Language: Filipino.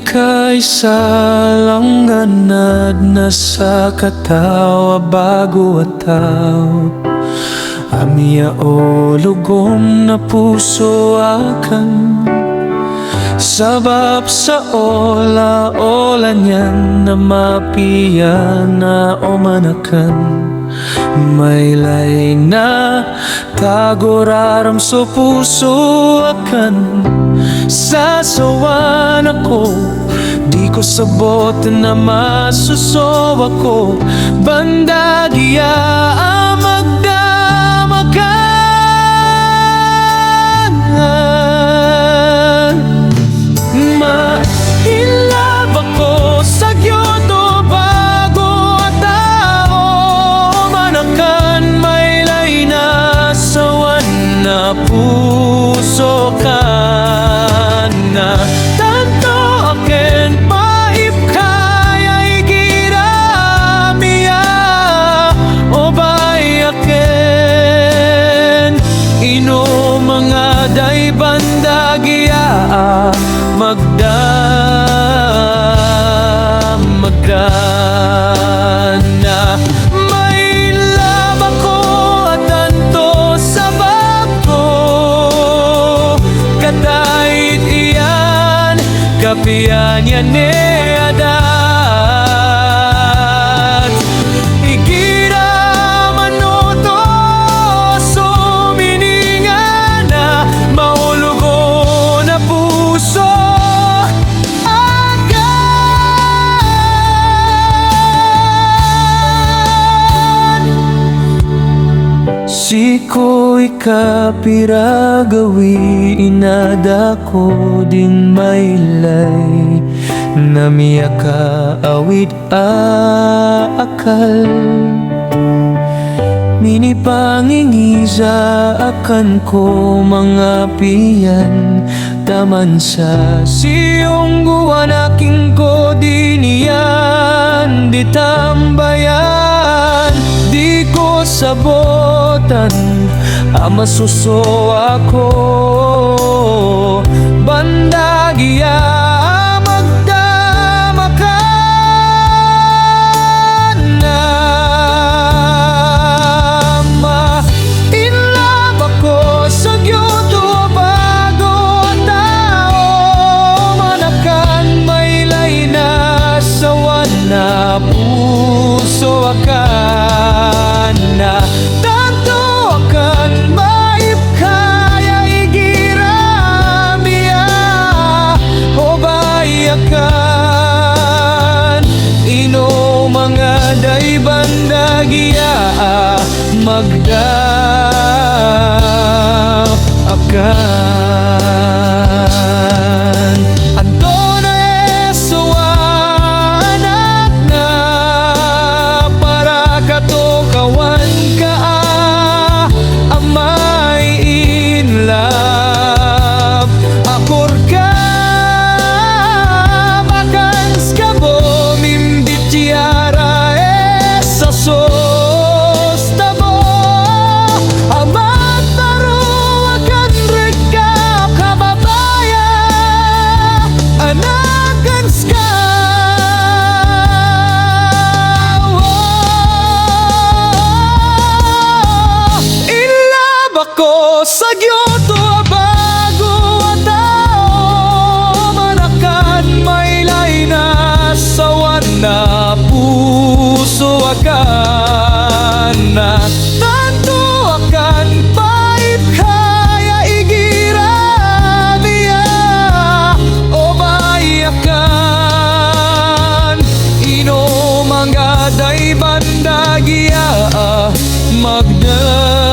Pinakaisa lang ganad na sa katawa bago ataw Amia o lugom na puso akan Sabab sa ola-ola niyan na mapiya na o manakan May lay na tagoraram sa puso akan Sasawan ako, di ko sabot na masusowa ko Bandagya magdamakan Mailab ako sa gyoto bago atao Manakan may lay na sawan na puso ka na tanto aken maip kaya igiramiya o bay aken ino mga day bandagya magdana may lab ako at tanto sa bako kadait kapian yan adat igira manoto suminingan na maulugo na puso agad Siko'y kapiragawi inada ko din mailay Namiya ka awit akal Mini pangingiza akan ko mga piyan Taman sa siyong guwan aking ko diniyan Di tambayan, di ko sabotan Ama suso ako bandagya magdamakan na mainlab ako sa gyoto bago tao Manakan may lay na sawan na puso akan na day bandagya magdamakan Anto na esuanak na para katokawan ka amay in love Akor ka bakans ka bo mimdit tiara sos tabo amat taruakan reka kababaya anakan ska Ilab ako sa gyoto bago atao Manakan may lay na sawan na puso akan na tanto akan paip kaya igiramiya o bayakan ino mga day bandagya magdamakan